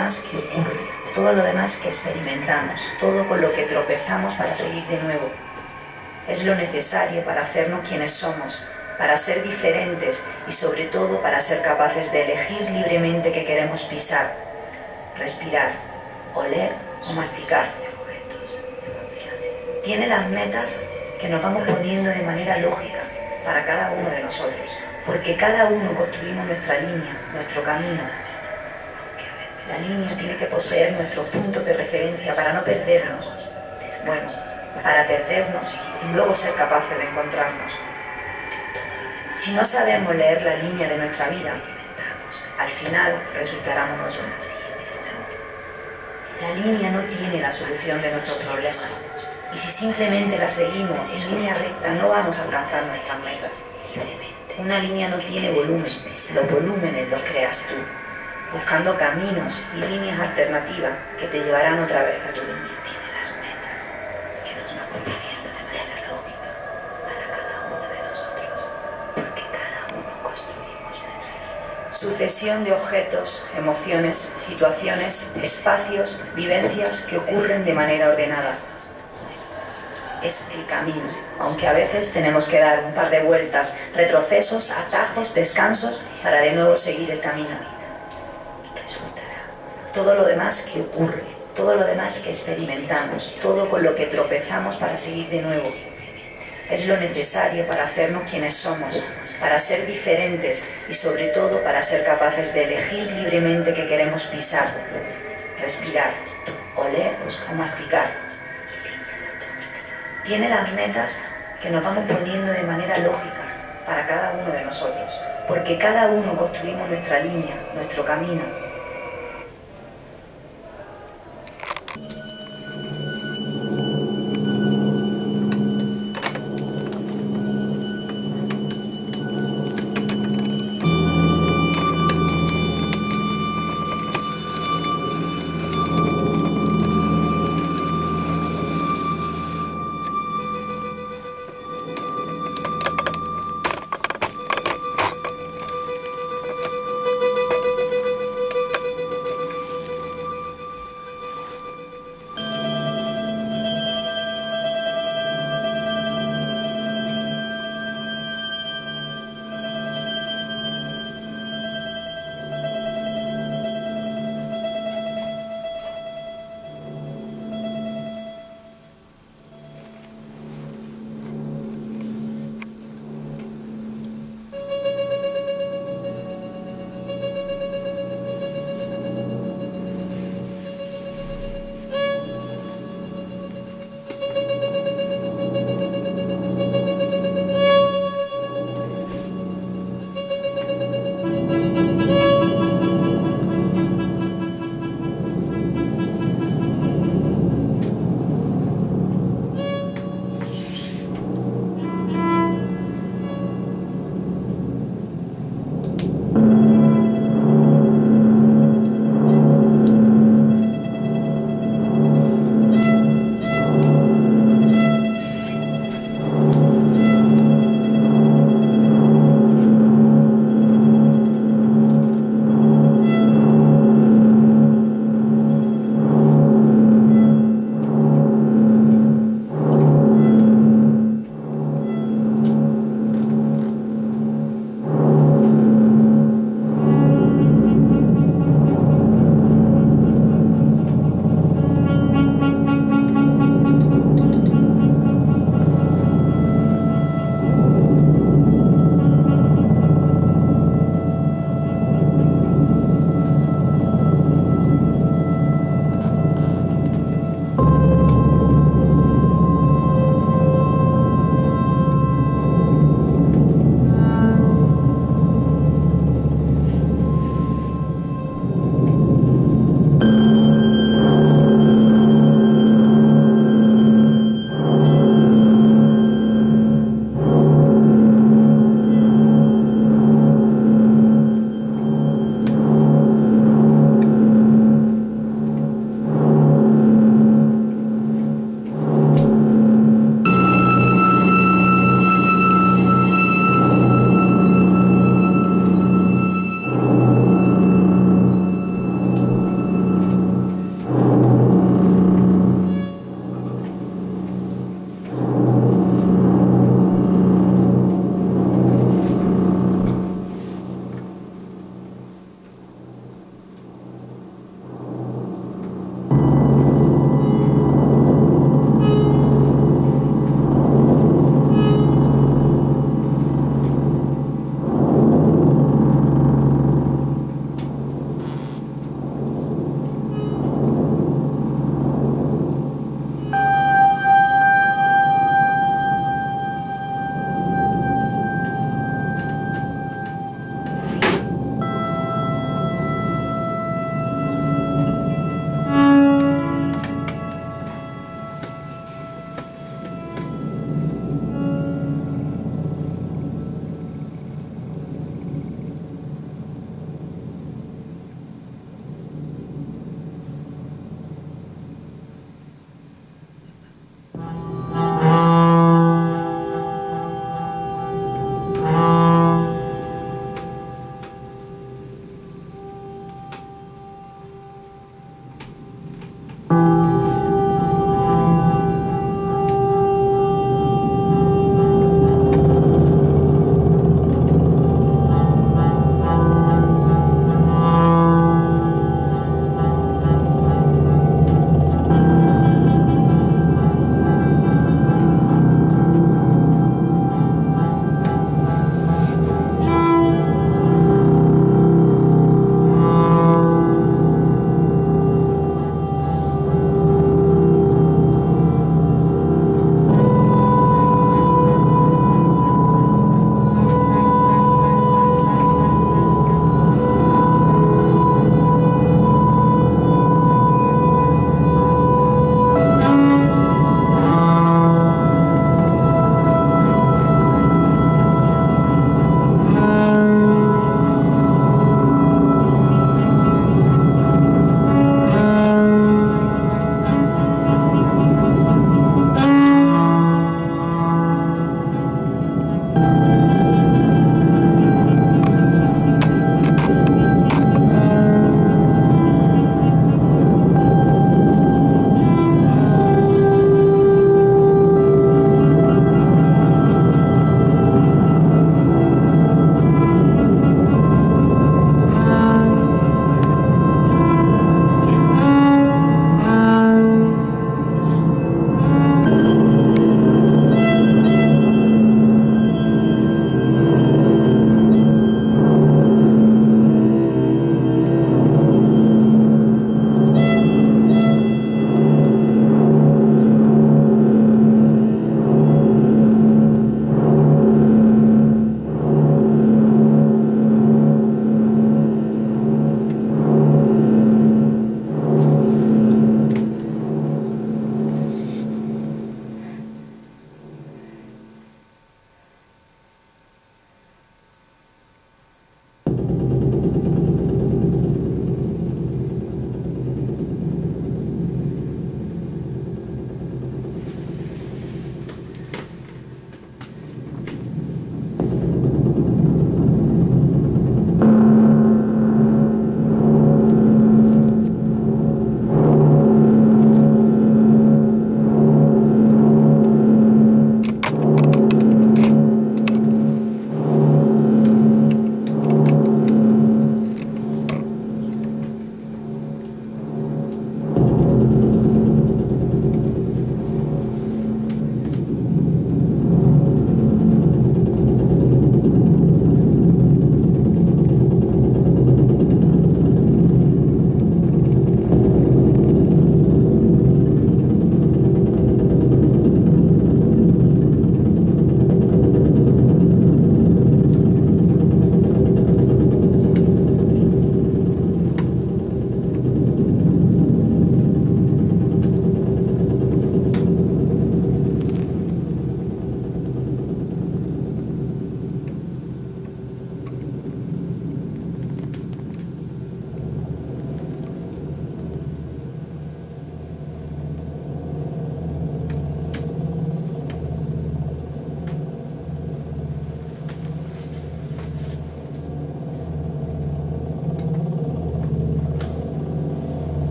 demás que ocurre, todo lo demás que experimentamos, todo con lo que tropezamos para seguir de nuevo. Es lo necesario para hacernos quienes somos, para ser diferentes y sobre todo para ser capaces de elegir libremente qué queremos pisar, respirar, oler o masticar. Tiene las metas que nos vamos poniendo de manera lógica para cada uno de nosotros, porque cada uno construimos nuestra línea, nuestro camino. La línea tiene que poseer nuestros puntos de referencia para no perdernos. Bueno, para perdernos y luego ser capaces de encontrarnos. Si no sabemos leer la línea de nuestra vida, al final resultará monótono. La línea no tiene la solución de nuestros problemas, y si simplemente la seguimos en línea recta no vamos a alcanzar nuestras metas. Una línea no tiene volumen, los volúmenes los creas tú, buscando caminos y líneas alternativas que te llevarán otra vez a tu línea. Tiene las metas que nos vamos poniendo de manera lógica para cada uno de nosotros, porque cada uno construimos nuestra línea. Sucesión de objetos, emociones, situaciones, espacios, vivencias que ocurren de manera ordenada. Es el camino, aunque a veces tenemos que dar un par de vueltas, retrocesos, atajos, descansos, para de nuevo seguir el camino. Todo lo demás que ocurre, todo lo demás que experimentamos, todo con lo que tropezamos para seguir de nuevo, es lo necesario para hacernos quienes somos, para ser diferentes y sobre todo para ser capaces de elegir libremente qué queremos pisar, respirar, oler o masticar. Tiene las metas que nos vamos poniendo de manera lógica para cada uno de nosotros, porque cada uno construimos nuestra línea, nuestro camino.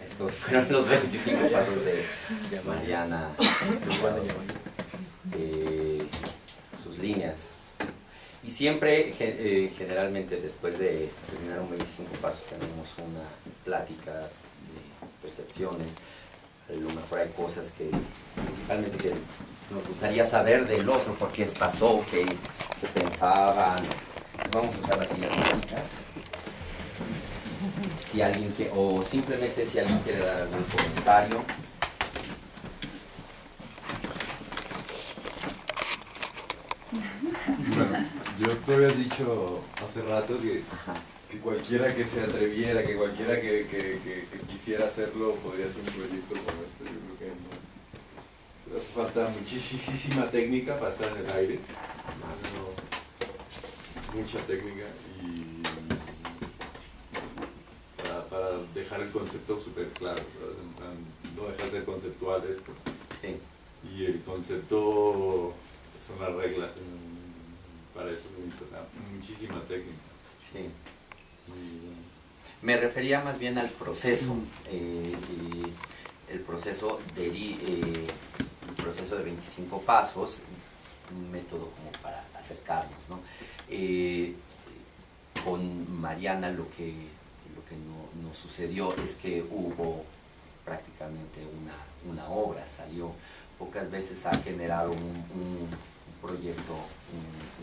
estos fueron los 25 pasos de Mariana, sus líneas. Y siempre, generalmente, después de terminar un 25 pasos, tenemos una plática de percepciones. A lo mejor hay cosas que, principalmente, que nos gustaría saber del otro, por qué pasó, qué pensaban. Entonces vamos a usar las sillas mecánicas. Si alguien quiere, o simplemente si alguien quiere dar algún comentario. Bueno, tú habías dicho hace rato que cualquiera que se atreviera, que cualquiera que quisiera hacerlo podría hacer un proyecto como este. Yo creo que no hace falta muchísima técnica para estar en el aire, mucha técnica, y para dejar el concepto súper claro, ¿sabes? No deja de ser conceptual esto. Sí. Y el concepto son las reglas, para eso se necesita muchísima técnica. Sí. Me refería más bien al proceso, el proceso de 25 pasos, es un método como para acercarnos, ¿no? Con Mariana lo que nos sucedió es que hubo prácticamente una obra, salió. Pocas veces ha generado un proyecto,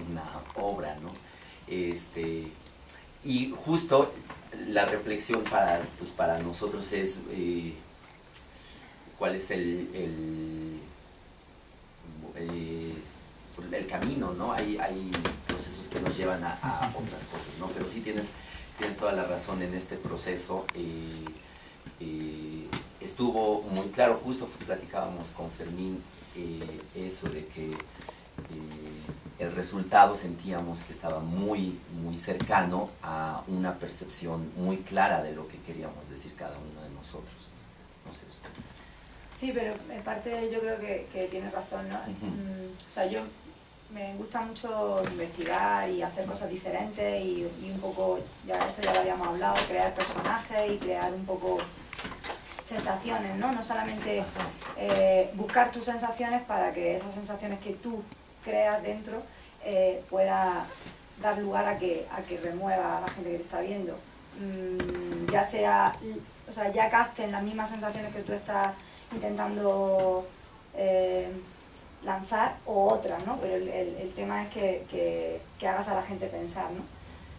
una obra, ¿no? Y justo la reflexión para nosotros es cuál es el camino, ¿no? Hay procesos que nos llevan a otras cosas, ¿no? Pero sí tienes toda la razón en este proceso. Estuvo muy claro, justo platicábamos con Fermín eso de que el resultado sentíamos que estaba muy cercano a una percepción muy clara de lo que queríamos decir cada uno de nosotros. No sé ustedes. Sí, pero en parte yo creo que tienes razón, ¿no? O sea, me gusta mucho investigar y hacer cosas diferentes y un poco, esto ya lo habíamos hablado, crear personajes y crear un poco sensaciones, ¿no? No solamente buscar tus sensaciones para que esas sensaciones que tú creas dentro pueda dar lugar a que remueva a la gente que te está viendo. Ya sea, o sea, ya capten las mismas sensaciones que tú estás intentando lanzar o otras, ¿no? Pero el tema es que hagas a la gente pensar, ¿no?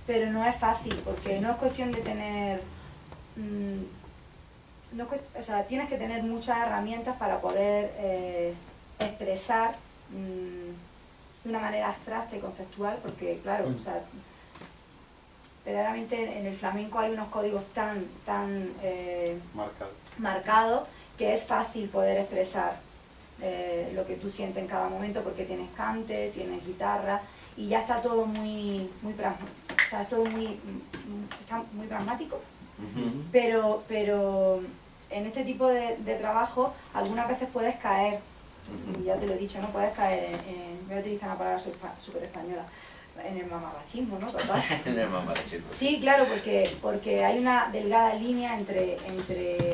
Pero no es fácil, porque no es cuestión de tener... o sea, tienes que tener muchas herramientas para poder expresar de una manera abstracta y conceptual, porque claro, o sea, verdaderamente en el flamenco hay unos códigos tan marcados que es fácil poder expresar lo que tú sientes en cada momento, porque tienes cante, tienes guitarra y ya está todo o sea, es todo está muy pragmático. Pero en este tipo de trabajo algunas veces puedes caer, y ya te lo he dicho, no puedes caer voy a utilizar una palabra súper española, en el mamarrachismo, ¿no, papá? En el mamarrachismo. Sí, claro, porque hay una delgada línea entre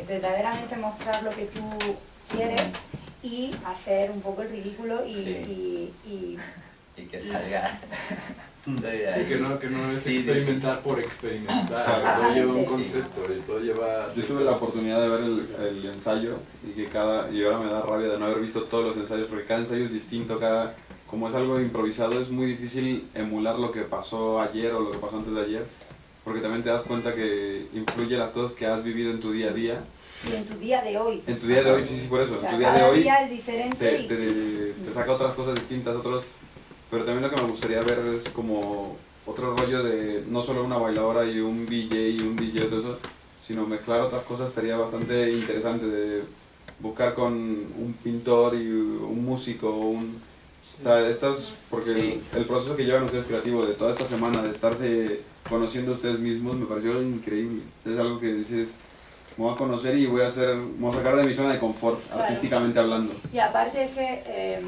verdaderamente mostrar lo que tú quieres y hacer un poco el ridículo y que salga. Sí, que no es experimentar por experimentar, Exactamente. todo lleva un concepto, todo lleva... Yo tuve la oportunidad de ver el ensayo y ahora me da rabia de no haber visto todos los ensayos, porque cada ensayo es distinto, como es algo improvisado es muy difícil emular lo que pasó ayer o lo que pasó antes de ayer, porque también te das cuenta que influye las cosas que has vivido en tu día a día. Y en tu día de hoy. En tu día de hoy, sí, por eso, O sea, en tu día de hoy día es diferente te saca otras cosas distintas, pero también lo que me gustaría ver es como otro rollo de no solo una bailadora y un VJ y un DJ, todo eso, sino mezclar otras cosas. Estaría bastante interesante de buscar con un pintor y un músico, o sea, porque el proceso que llevan ustedes creativo de toda esta semana, de estarse conociendo ustedes mismos, me pareció increíble. Es algo que dices, me voy a conocer y me voy a sacar de mi zona de confort, artísticamente hablando. Y aparte es que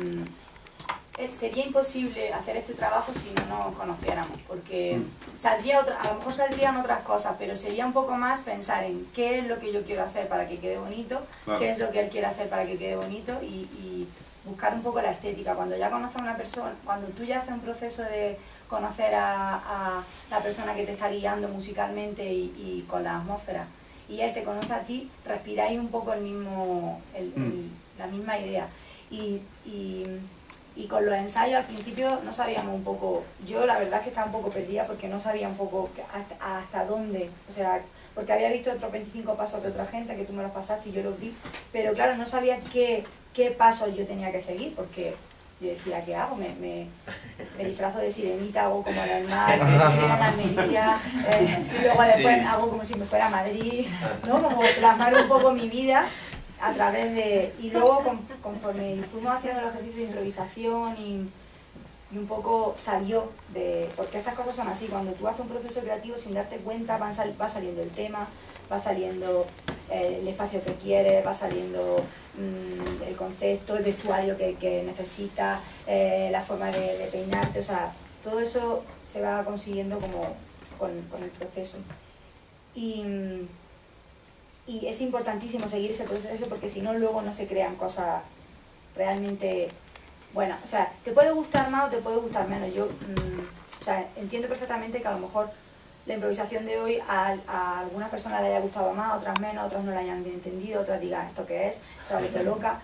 sería imposible hacer este trabajo si no nos conociéramos, porque a lo mejor saldrían otras cosas, pero sería un poco más pensar en qué es lo que yo quiero hacer para que quede bonito, Claro. qué es lo que él quiere hacer para que quede bonito y buscar un poco la estética. Cuando ya conoces a una persona, cuando tú ya haces un proceso de conocer a la persona que te está guiando musicalmente y con la atmósfera, y él te conoce a ti, respiráis un poco la misma idea. Y con los ensayos al principio no sabíamos un poco, yo la verdad es que estaba un poco perdida porque no sabía un poco hasta dónde, o sea, porque había visto otros 25 pasos de otra gente que tú me los pasaste y yo los vi, pero claro, no sabía qué pasos yo tenía que seguir, porque yo decía, ¿qué hago? Me disfrazo de sirenita, hago como en el mar, me estoy en Almería, y luego después hago como si me fuera a Madrid, ¿no? Como plasmar un poco mi vida a través de... Y luego, conforme fuimos haciendo los ejercicios de improvisación y un poco salió de... Porque estas cosas son así, cuando tú haces un proceso creativo sin darte cuenta va saliendo el tema, va saliendo el espacio que quieres, va saliendo el concepto, el vestuario que necesitas, la forma de peinarte, o sea, todo eso se va consiguiendo como con el proceso. Y es importantísimo seguir ese proceso porque si no luego no se crean cosas realmente buenas. O sea, te puede gustar más o te puede gustar menos. Yo o sea, entiendo perfectamente que a lo mejor la improvisación de hoy a algunas personas le haya gustado más, a otras menos, a otras no la hayan entendido, otras digan esto qué es, está vuelto loca.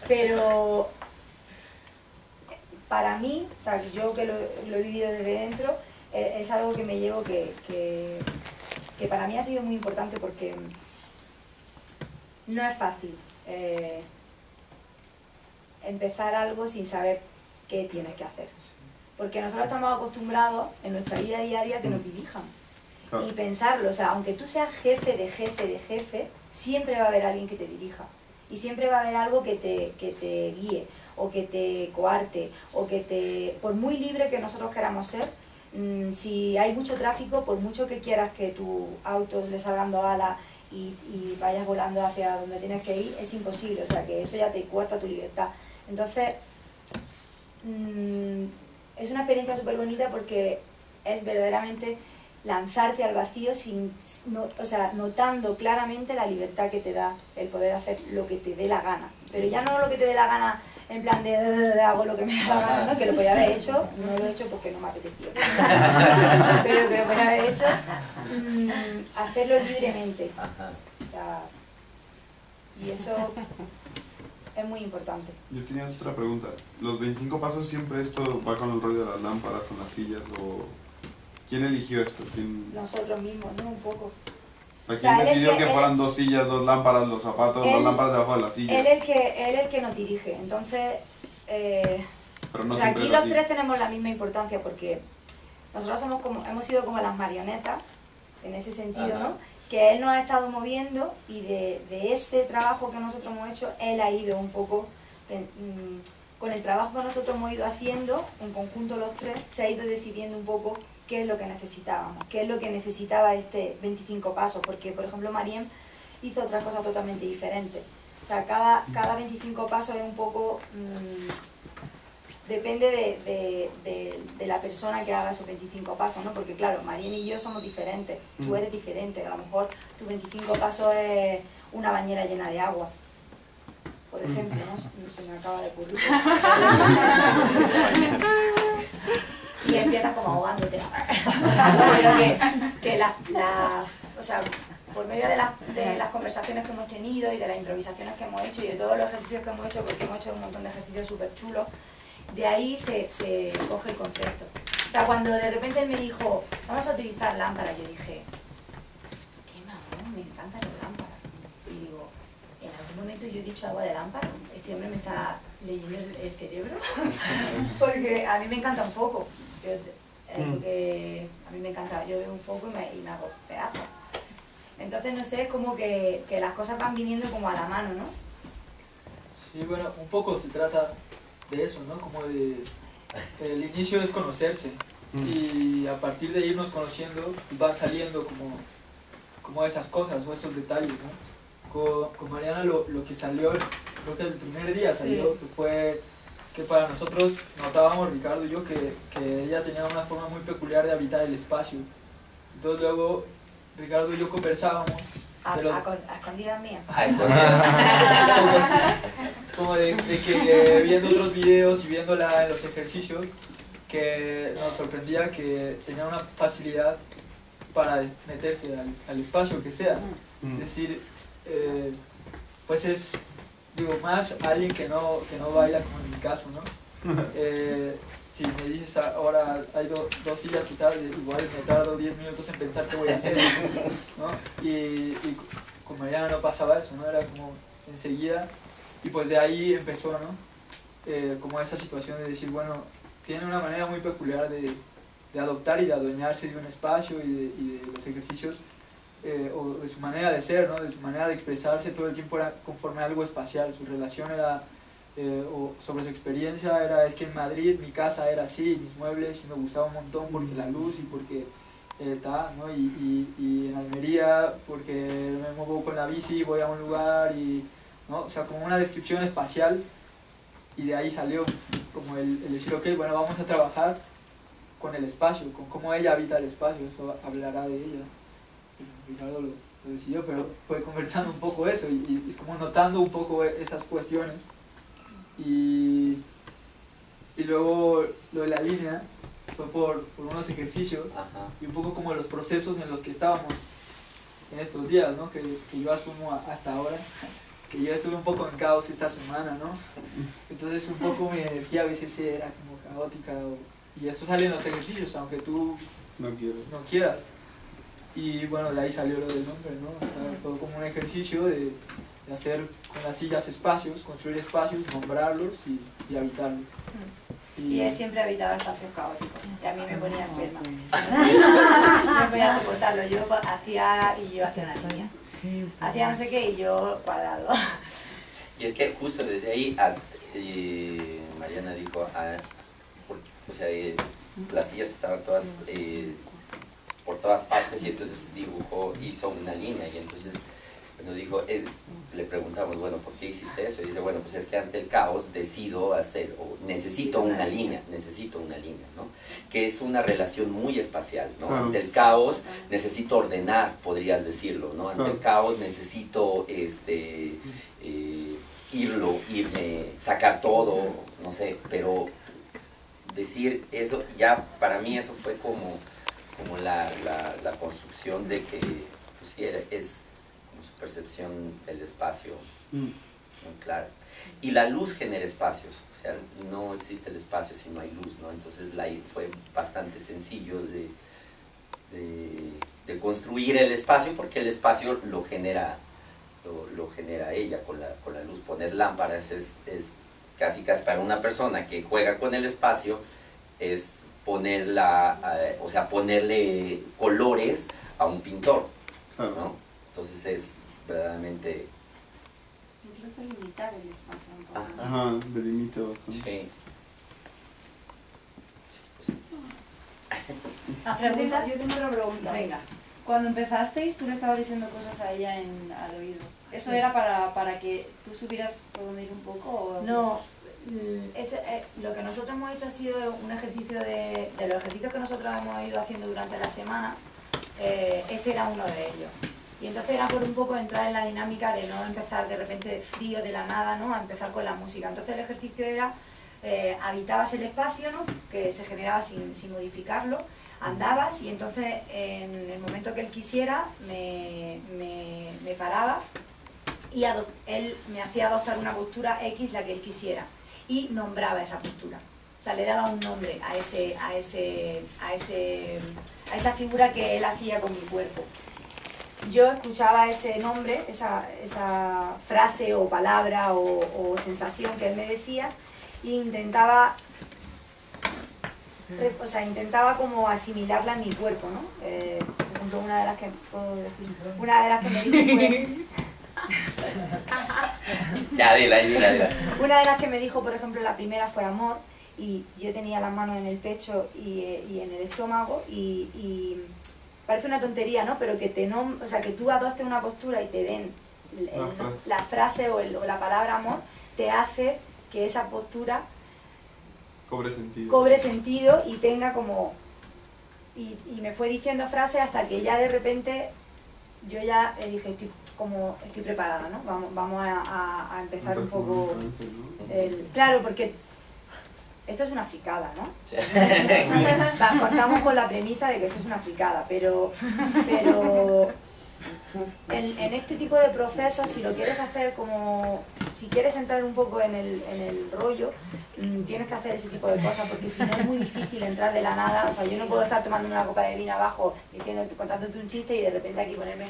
Pero para mí, o sea, yo que lo he vivido desde dentro, es algo que me llevo que para mí ha sido muy importante porque no es fácil empezar algo sin saber qué tienes que hacer. Porque nosotros estamos acostumbrados en nuestra vida diaria que nos dirijan. Claro. Y pensarlo, o sea, aunque tú seas jefe de jefe, siempre va a haber alguien que te dirija. Y siempre va a haber algo que te guíe, o que te coarte, o que te... Por muy libre que nosotros queramos ser, si hay mucho tráfico, por mucho que quieras que tus autos le salgan dos alas y vayas volando hacia donde tienes que ir, es imposible, o sea que eso ya te corta tu libertad. Entonces, es una experiencia súper bonita porque es verdaderamente lanzarte al vacío o sea, notando claramente la libertad que te da el poder hacer lo que te dé la gana. Pero ya no lo que te dé la gana en plan de hago lo que me da la gana, ¿no? Que lo podía haber hecho, no lo he hecho porque no me apetecía. Pero que lo podía haber hecho, hacerlo libremente. O sea, y eso es muy importante. Yo tenía otra pregunta. ¿Los 25 pasos siempre esto va con el rollo de las lámparas, con las sillas? ¿O quién eligió esto? ¿Quién... Nosotros mismos, ¿no? Un poco. ¿A quién él decidió que fueran 2 sillas, 2 lámparas, los zapatos, 2 lámparas debajo de las sillas? Él es el que nos dirige, entonces... Pero no o sea, siempre aquí es los así. tres tenemos la misma importancia porque nosotros hemos sido como las marionetas, en ese sentido, ¿no? Que él nos ha estado moviendo y de ese trabajo que nosotros hemos hecho, él ha ido un poco... con el trabajo que nosotros hemos ido haciendo, en conjunto los tres, se ha ido decidiendo un poco qué es lo que necesitábamos, qué es lo que necesitaba este 25 pasos, porque por ejemplo Mariem hizo otras cosas totalmente diferentes. O sea, cada 25 pasos es un poco... depende de la persona que haga esos 25 pasos, ¿no? Porque claro, Mariem y yo somos diferentes, tú eres diferente, a lo mejor tus 25 pasos es una bañera llena de agua. Por ejemplo, ¿no? Se me acaba de ocurrir. Y empiezas como ahogándote. Pero o sea, por medio de las conversaciones que hemos tenido y de las improvisaciones que hemos hecho y de todos los ejercicios que hemos hecho, porque hemos hecho un montón de ejercicios súper chulos, de ahí se coge el concepto. O sea, cuando de repente él me dijo, vamos a utilizar lámparas, yo dije, qué mamón, me encantan las lámparas. Y digo, en algún momento yo he dicho algo de lámpara, este hombre me está leyendo el cerebro, porque a mí me encanta un foco. Porque a mí me encanta, yo veo un foco y me hago pedazos. Entonces, no sé, es como que las cosas van viniendo como a la mano, ¿no? Sí, bueno, un poco se trata de eso, ¿no? Como de... El inicio es conocerse y a partir de irnos conociendo van saliendo como esas cosas o esos detalles, ¿no? Con Mariana lo que salió, creo que el primer día salió, que fue que para nosotros notábamos, Ricardo y yo, que ella tenía una forma muy peculiar de habitar el espacio. Entonces luego Ricardo y yo conversábamos. A escondidas mías. Ah, escondidas. Como de que viendo otros videos y viéndola en los ejercicios, que nos sorprendía que tenía una facilidad para meterse al espacio que sea. Es decir, pues es, digo, más alguien que no baila, como en mi caso, ¿no? Si me dices ahora hay dos sillas y tal, igual me tardo 10 minutos en pensar qué voy a hacer, ¿no? Y con Mariana no pasaba eso, ¿no? Era como enseguida, y pues de ahí empezó, ¿no? Como esa situación de decir, bueno, tiene una manera muy peculiar de adoptar y de adueñarse de un espacio y de los ejercicios, o de su manera de ser, ¿no? De su manera de expresarse todo el tiempo era conforme a algo espacial. Su relación era, o sobre su experiencia era, es que en Madrid mi casa era así, mis muebles, y me gustaba un montón porque la luz y porque tal, ¿no? Y en Almería porque me muevo con la bici, voy a un lugar, y, ¿no? O sea, como una descripción espacial, y de ahí salió como el decir, ok, bueno, vamos a trabajar con el espacio, con cómo ella habita el espacio, eso hablará de ella. Ricardo lo decidió, pero fue conversando un poco eso, y es como notando un poco esas cuestiones. Y luego lo de la línea fue por unos ejercicios. Ajá. Y un poco como los procesos en los que estábamos en estos días, ¿no? que yo asumo hasta ahora, que yo estuve un poco en caos esta semana, ¿no? Entonces un poco mi energía a veces era como caótica, y eso sale en los ejercicios, aunque tú no quieras. Y bueno, de ahí salió lo del nombre, ¿no? Fue como un ejercicio de hacer con las sillas espacios, construir espacios, nombrarlos y habitarlos. Y él siempre habitaba espacios caóticos, y a mí me ponía enferma. No podía soportarlo, yo hacía una línea. Hacía no sé qué y yo cuadrado. Y es que justo desde ahí Mariana dijo, o sea, las sillas estaban todas por todas partes, y entonces hizo una línea, y entonces cuando dijo, le preguntamos, bueno, ¿por qué hiciste eso? Y dice, bueno, pues es que ante el caos decido hacer, o necesito una línea, ¿no? Que es una relación muy espacial, ¿no? Ante el caos necesito ordenar, podrías decirlo, ¿no? Ante el caos necesito irme, sacar todo, no sé, pero decir eso, ya para mí eso fue como la construcción de que, pues sí, es como su percepción del espacio muy clara. Y la luz genera espacios, o sea, no existe el espacio si no hay luz, ¿no? Entonces fue bastante sencillo de construir el espacio, porque el espacio lo genera ella con la luz. Poner lámparas es casi para una persona que juega con el espacio, es ponerle colores a un pintor, ¿no? Entonces es verdaderamente... Incluso limitar el espacio un poco. Ajá, delimita bastante. Sí. ¿Preguntas? Yo tengo otra pregunta. Venga. Cuando empezasteis, tú le estabas diciendo cosas a ella al oído. ¿Eso era para que tú supieras por dónde ir un poco? ¿O? No, lo que nosotros hemos hecho ha sido un ejercicio de los ejercicios que nosotros hemos ido haciendo durante la semana. Este era uno de ellos. Y entonces era por un poco entrar en la dinámica de no empezar de repente frío de la nada, ¿no? A empezar con la música. Entonces el ejercicio era, habitabas el espacio, ¿no? Que se generaba sin modificarlo, andabas, y entonces en el momento que él quisiera me paraba, y él me hacía adoptar una postura X, la que él quisiera, y nombraba esa postura. O sea, le daba un nombre a esa figura que él hacía con mi cuerpo. Yo escuchaba ese nombre, esa frase o palabra o sensación que él me decía, e intentaba como asimilarla en mi cuerpo, ¿no? Por ejemplo, una de las que me dijo fue... Ya, dila. Una de las que me dijo, por ejemplo, la primera fue amor, y yo tenía las manos en el pecho y en el estómago, y parece una tontería, ¿no? Pero que que tú adoptes una postura y te den la frase o la palabra amor, te hace que esa postura cobre sentido y tenga como... Y me fue diciendo frases hasta que ya de repente yo ya le dije, estoy preparada, ¿no? Vamos a empezar un poco... Claro, porque esto es una fricada, ¿no? Sí. Contamos con la premisa de que esto es una fricada, pero en este tipo de procesos, si lo quieres hacer como... Si quieres entrar un poco en el rollo, tienes que hacer ese tipo de cosas, porque si no es muy difícil entrar de la nada. O sea, yo no puedo estar tomando una copa de vino abajo, contándote un chiste y de repente aquí ponerme...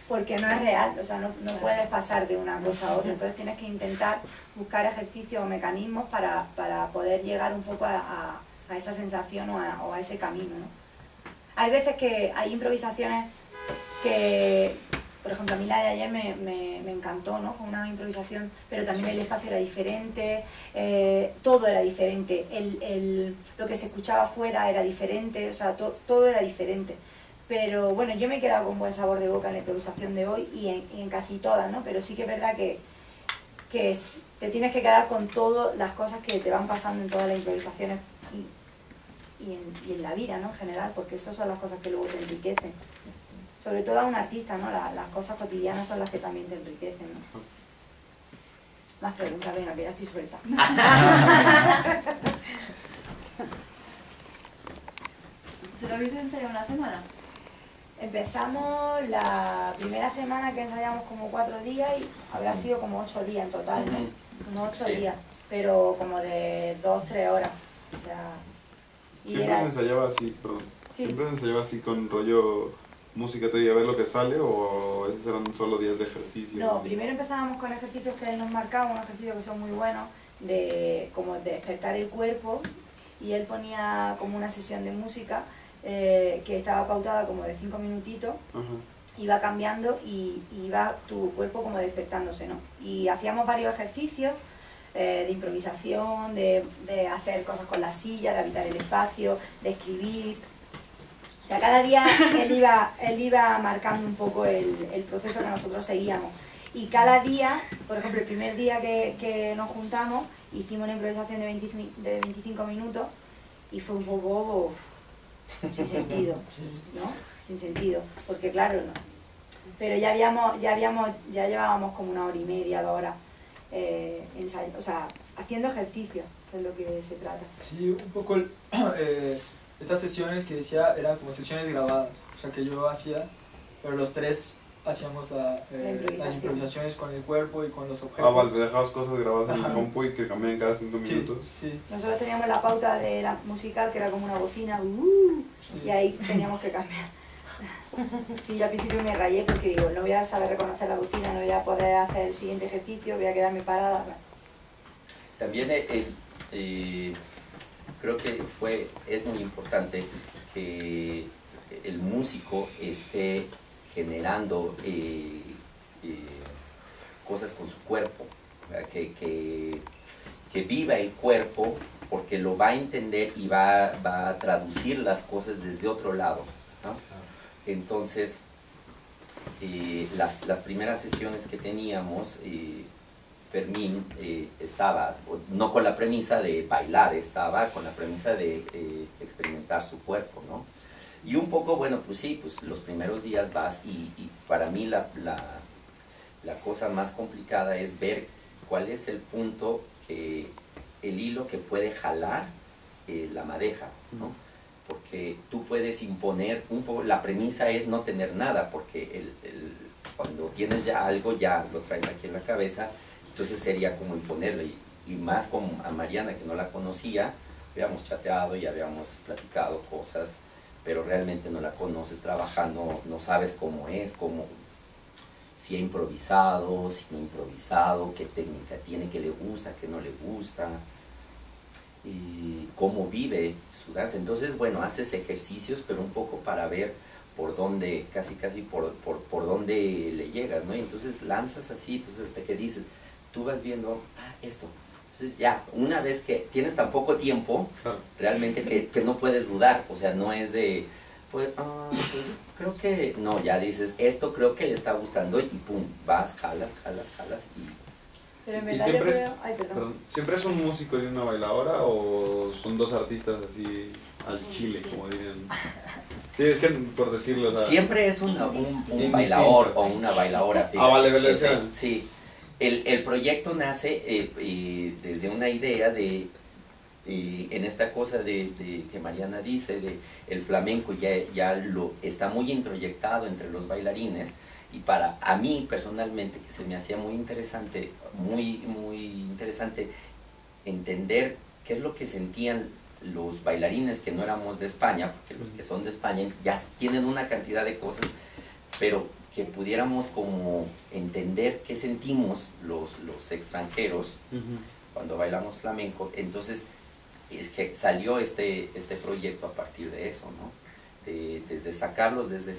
Porque no es real, o sea, no puedes pasar de una cosa a otra. Entonces tienes que intentar buscar ejercicios o mecanismos para poder llegar un poco a esa sensación o a ese camino, ¿no? Hay veces que hay improvisaciones que, por ejemplo, a mí la de ayer me encantó, ¿no? Fue una improvisación, pero también el espacio era diferente, todo era diferente, lo que se escuchaba afuera era diferente, o sea, todo era diferente. Pero bueno, yo me he quedado con buen sabor de boca en la improvisación de hoy y en casi todas, ¿no? Pero sí que es verdad que te tienes que quedar con todas las cosas que te van pasando en todas las improvisaciones y en la vida, ¿no? En general, porque esas son las cosas que luego te enriquecen. Sobre todo a un artista, ¿no? Las cosas cotidianas son las que también te enriquecen, ¿no? Más preguntas, venga, que ya estoy suelta. ¿Se lo habéis ensayado una semana? Empezamos la primera semana que ensayamos como 4 días y habrá sido como 8 días en total, ¿no? Como 8 días, pero como de 2-3 horas. O sea, Siempre se ensayaba así, perdón. Sí. Siempre se ensayaba así con rollo música todo y a ver lo que sale, o a veces eran solo días de ejercicio. No, primero empezábamos con ejercicios que él nos marcaba, unos ejercicios que son muy buenos, como despertar el cuerpo, y él ponía como una sesión de música que estaba pautada como de 5 minutitos, iba cambiando y iba tu cuerpo como despertándose, ¿no? Y hacíamos varios ejercicios de improvisación, de hacer cosas con la silla, de habitar el espacio, de escribir. O sea, cada día él iba marcando un poco el proceso que nosotros seguíamos. Y cada día, por ejemplo, el primer día que nos juntamos, hicimos una improvisación de 25 minutos y fue un poco sin sentido, ¿no? Sin sentido, porque claro, no. Pero ya llevábamos como 1 hora y media, 2 horas o sea, haciendo ejercicio, que es lo que se trata. Sí, un poco estas sesiones que decía eran como sesiones grabadas, o sea que yo hacía, pero los tres hacíamos las improvisaciones con el cuerpo y con los objetos. Ah, vale, dejabas cosas grabadas en la compu y que cambiaban cada 5 minutos. Sí. Nosotros teníamos la pauta de la musical, que era como una bocina, y ahí teníamos que cambiar. Sí, yo al principio me rayé porque digo, no voy a saber reconocer la bocina, no voy a poder hacer el siguiente ejercicio, voy a quedarme parada. Bueno. También creo que es muy importante que el músico esté generando cosas con su cuerpo, que viva el cuerpo, porque lo va a entender y va a traducir las cosas desde otro lado, ¿no? Entonces, las primeras sesiones que teníamos, Fermín estaba, no con la premisa de bailar, estaba con la premisa de experimentar su cuerpo, ¿no? Y un poco, bueno, pues sí, pues los primeros días vas y para mí la cosa más complicada es ver cuál es el punto, el hilo que puede jalar la madeja, ¿no? Porque tú puedes imponer un poco, la premisa es no tener nada, porque cuando tienes ya algo, ya lo traes aquí en la cabeza, entonces sería como imponerlo, y más como a Mariana, que no la conocía, habíamos chateado y habíamos platicado cosas, pero realmente no la conoces trabajando, no sabes cómo es, si ha improvisado, si no ha improvisado, qué técnica tiene, qué le gusta, qué no le gusta, y cómo vive su danza. Entonces, bueno, haces ejercicios, pero un poco para ver por dónde, casi por dónde le llegas, ¿no? Y entonces lanzas así, entonces hasta que dices, tú vas viendo, esto. Entonces ya, una vez que tienes tan poco tiempo, claro, realmente que no puedes dudar, o sea, no es de, pues creo que, no, ya dices, esto creo que le está gustando y pum, vas, jalas Pero en ¿Y verdad yo siempre creo... es, Ay, perdón. perdón, ¿siempre es un músico y una bailadora o son dos artistas así al chile, como dirían? Sí, es que por decirlo, o sea, Siempre es un Indistinto. bailador o una bailadora. Ah, vale, vale, Ese, sea. sí. El proyecto nace desde una idea de, en esta cosa de que Mariana dice, de el flamenco ya lo está muy introyectado entre los bailarines, y para a mí personalmente, que se me hacía muy interesante entender qué es lo que sentían los bailarines que no éramos de España, porque los que son de España ya tienen una cantidad de cosas, pero que pudiéramos como entender qué sentimos los extranjeros cuando bailamos flamenco. Entonces es que salió este proyecto a partir de eso, ¿no? Desde sacarlos desde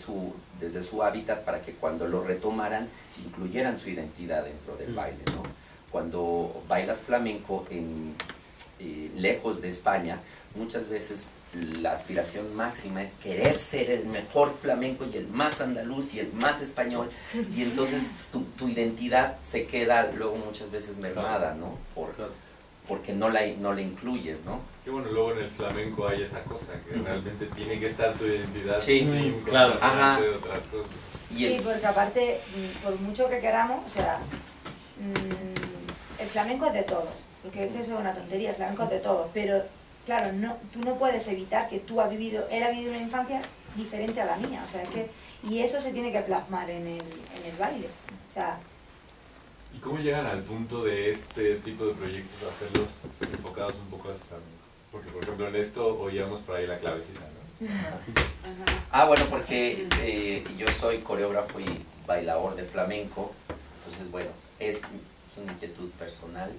su hábitat para que cuando lo retomaran incluyeran su identidad dentro del baile, ¿no? Cuando bailas flamenco lejos de España, muchas veces la aspiración máxima es querer ser el mejor flamenco y el más andaluz y el más español, y entonces tu identidad se queda luego muchas veces mermada, ¿no? Porque no la incluyes, ¿no? Que bueno, luego en el flamenco hay esa cosa, que realmente tiene que estar tu identidad Sí, sin claro. contaminarse de otras cosas. Sí, porque aparte, por mucho que queramos, o sea, el flamenco es de todos, porque eso es una tontería, el flamenco es de todos, pero claro, tú no puedes evitar que él ha vivido una infancia diferente a la mía, o sea, es que, y eso se tiene que plasmar en el baile, o sea... ¿Y cómo llegan al punto de este tipo de proyectos, hacerlos enfocados un poco al flamenco? Porque, por ejemplo, en esto oíamos por ahí la clavecita, ¿no? Bueno, porque yo soy coreógrafo y bailador de flamenco, entonces, bueno, es una inquietud personal.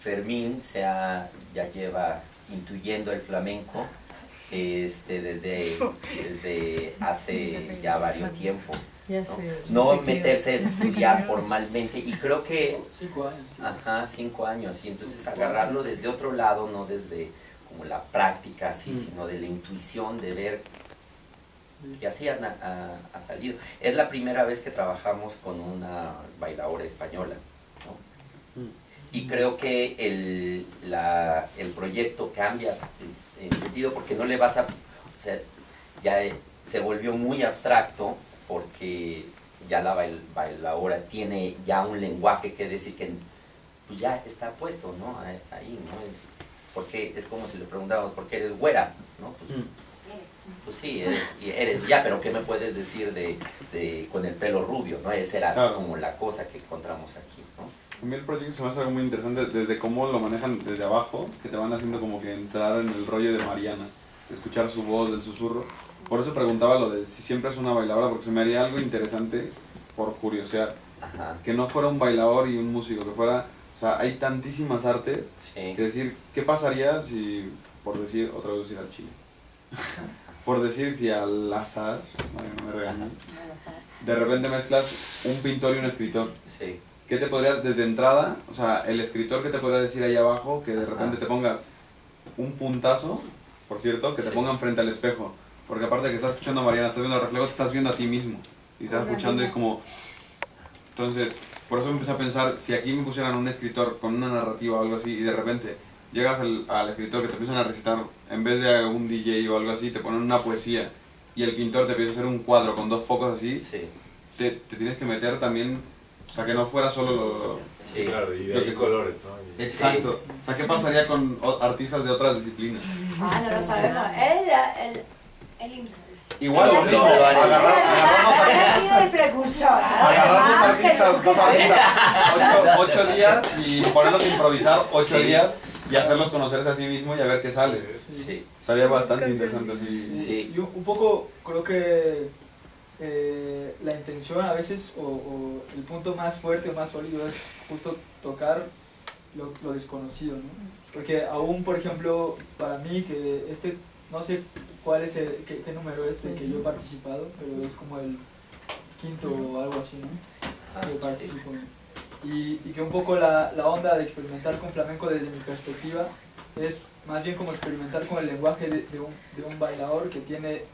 Fermín ya lleva intuyendo el flamenco desde hace ya varios tiempo. No meterse a estudiar formalmente, y creo que 5 años. Ajá, 5 años, y entonces agarrarlo desde otro lado, no desde como la práctica así, sino de la intuición de ver que así ha salido. Es la primera vez que trabajamos con una bailadora española, ¿no? Y creo que el proyecto cambia en sentido, porque no le vas a... O sea, ya se volvió muy abstracto, porque ya la bailadora tiene ya un lenguaje que decir que pues ya está puesto, ¿no? Ahí, ¿no? Porque es como si le preguntáramos, ¿por qué eres güera? ¿No? Pues sí, eres ya, pero ¿qué me puedes decir con el pelo rubio? ¿No? Esa era como la cosa que encontramos aquí, ¿no? A mí el proyecto se me hace algo muy interesante desde cómo lo manejan desde abajo, que te van haciendo como que entrar en el rollo de Mariana, de escuchar su voz, del susurro. Por eso preguntaba lo de si siempre es una bailadora, porque se me haría algo interesante por curiosidad. Ajá. Que no fuera un bailador y un músico, que fuera... O sea, hay tantísimas artes, Sí. que decir, ¿qué pasaría si, por decir, otra vez ir al Chile? Por decir, si al azar, no me regañan, de repente mezclas un pintor y un escritor. Sí. ¿Qué te podría, desde entrada, o sea, el escritor que te podría decir ahí abajo, que de repente te pongas un puntazo, por cierto, que te pongan frente al espejo? Porque aparte de que estás escuchando a Mariana, estás viendo el reflejo, te estás viendo a ti mismo. Y estás escuchando y es como... Entonces, por eso me empecé a pensar, si aquí me pusieran un escritor con una narrativa o algo así, y de repente llegas al escritor que te empiezan a recitar, en vez de un DJ o algo así, te ponen una poesía, y el pintor te empieza a hacer un cuadro con 2 focos así, Sí. te tienes que meter también, o sea, que no fuera solo lo... Sí. Claro, y de Lo ahí que- colores, ¿no? Y- Exacto. O sea, ¿qué pasaría con artistas de otras disciplinas? No lo sabemos, él improvisa. Igual, Él ha ¿no? sido- Agarrarnos él ha sido el precursor, Agarrar dos artistas, dos artistas, 8 días y ponerlos a improvisar 8 Sí. días y hacerlos conocerse a sí mismo y a ver qué sale. Sí. Sería bastante interesante así. Sí. Y un poco creo que la intención a veces, o el punto más fuerte o más sólido, es justo tocar lo desconocido, ¿no? Porque aún, por ejemplo, para mí, que no sé cuál es qué número es el que yo he participado, pero es como el 5º o algo así, ¿no? Que participo. Y que un poco la onda de experimentar con flamenco desde mi perspectiva es más bien como experimentar con el lenguaje de un bailador que tiene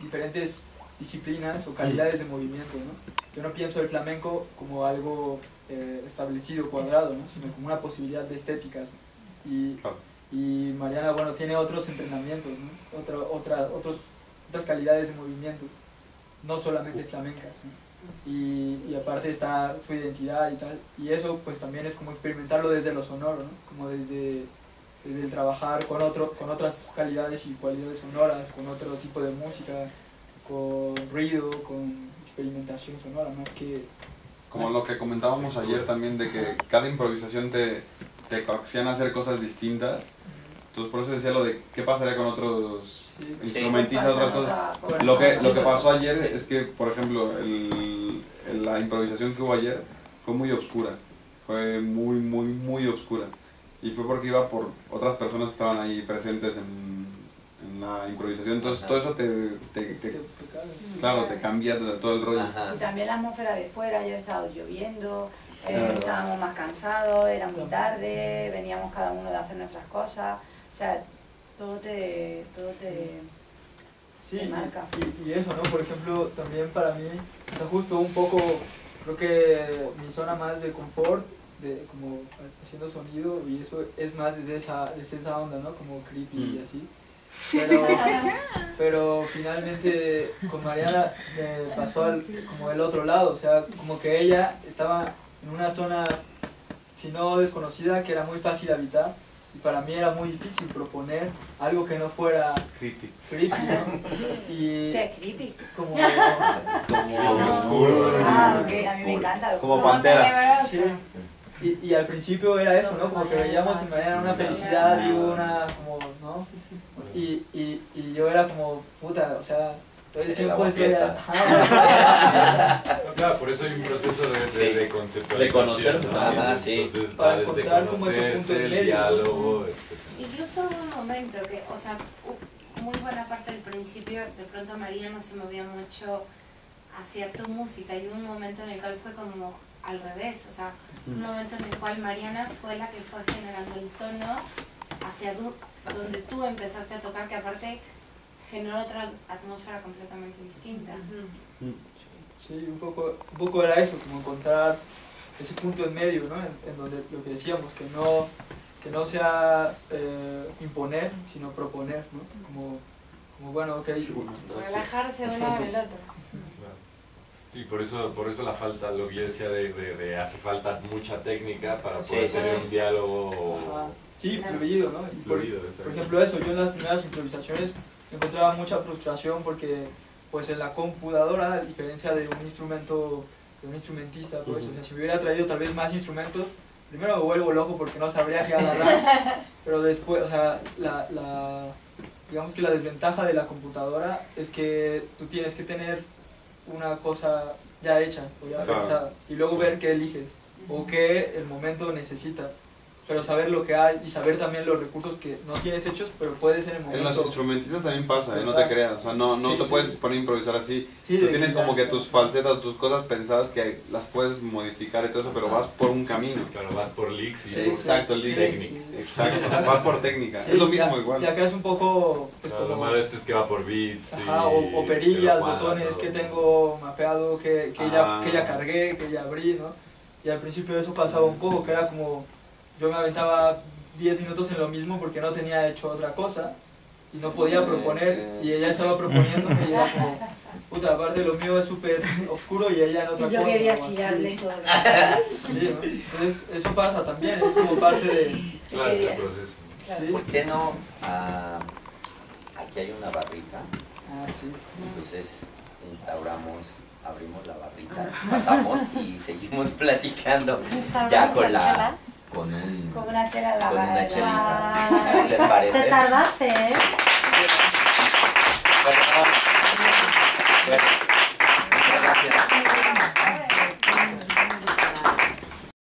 diferentes disciplinas o calidades de movimiento, ¿no? Yo no pienso el flamenco como algo establecido, cuadrado, ¿no? Sino como una posibilidad de estéticas. Y Mariana, bueno, tiene otros entrenamientos, ¿no? Otras calidades de movimiento, no solamente flamencas, ¿no? Y aparte está su identidad y tal, y eso pues también es como experimentarlo desde lo sonoro, ¿no? Como desde el trabajar con otras calidades y cualidades sonoras, con otro tipo de música, con ruido, con experimentación sonora, más que... Como lo que comentábamos ayer también, de que cada improvisación te coacciona a hacer cosas distintas. Entonces por eso decía lo de qué pasaría con otros instrumentistas, otras cosas. Lo que pasó ayer es que, por ejemplo, la improvisación que hubo ayer fue muy oscura. Fue muy oscura. Y fue porque iba por otras personas que estaban ahí presentes en la improvisación. Entonces todo eso claro, te cambia todo el rollo. Y también la atmósfera de fuera, ya estaba lloviendo, estábamos más cansados, era muy tarde, veníamos cada uno de hacer nuestras cosas. O sea, todo te marca. Y eso, ¿no? Por ejemplo, también para mí, está justo un poco, creo que mi zona más de confort, como haciendo sonido, y eso es más desde esa onda, ¿no? Como creepy y así. Pero finalmente con Mariana me pasó como el otro lado, o sea, como que ella estaba en una zona, si no desconocida, que era muy fácil habitar. Y para mí era muy difícil proponer algo que no fuera creepy, ¿no? Y ¿qué es creepy? Como oscuro. Ah, ok, a mí me encanta. Como Pantera. Sí. Y al principio era eso, ¿no? Como que veíamos en Mariana una felicidad y una como, ¿no? Y yo era como, puta, o sea, todo el tiempo estoy... Claro, por eso hay un proceso de conceptualización. De conocerse, ¿no? sí. Entonces Para va desde encontrar como ese punto conocerse, el medio. diálogo, etc. Incluso hubo un momento que, o sea, muy buena parte del principio, de pronto Mariana se movía mucho hacia tu música y hubo un momento en el cual fue como al revés, o sea, un momento en el cual Mariana fue la que fue generando el tono hacia donde tú empezaste a tocar, que aparte generó otra atmósfera completamente distinta. Sí, un poco era eso, como encontrar ese punto en medio, ¿no? En donde lo que decíamos, que no sea imponer, sino proponer, ¿no? Como bueno, ok. Relajarse uno en el otro. Sí, por eso la falta, lo que yo decía de hace falta mucha técnica para poder tener un diálogo. Sí, fluido, ¿no? Y por ejemplo eso, yo en las primeras improvisaciones encontraba mucha frustración porque pues en la computadora, a diferencia de un instrumentista, pues, o sea, si me hubiera traído tal vez más instrumentos, primero me vuelvo loco porque no sabría qué agarrar, pero después, o sea, digamos que la desventaja de la computadora es que tú tienes que tener una cosa ya hecha o ya pensada y luego ver qué eliges o qué el momento necesita, pero saber lo que hay y saber también los recursos que no tienes hechos, pero puede ser el momento. En los instrumentistas también pasa, no te creas, o sea, no te puedes poner a improvisar así. Sí, tú tienes como que tus falsetas, tus cosas pensadas que las puedes modificar y todo eso, pero vas por un camino. Claro, vas por licks y exacto, por técnica. Exacto, vas por técnica. Es lo mismo igual. Y acá es un poco... Pues, claro, como, lo malo es que va por beats. O perillas, botones que tengo mapeado, que ya cargué, que ya abrí, ¿no? Y al principio eso pasaba un poco, que era como... Yo me aventaba 10 minutos en lo mismo porque no tenía hecho otra cosa y no podía proponer y ella estaba proponiendo y era como, puta, aparte lo mío es súper oscuro y ella en otra cosa. Yo quería chillarle todo. Sí, ¿no? Entonces eso pasa también, es como parte de... Claro, es el proceso. Sí. ¿Por qué no? Aquí hay una barrita. Sí. Entonces abrimos la barrita, pasamos y seguimos platicando ya con la... Con una chela con una chelita. Wow. ¿Les parece? Te tardaste, ¿eh? Bueno, muchas gracias.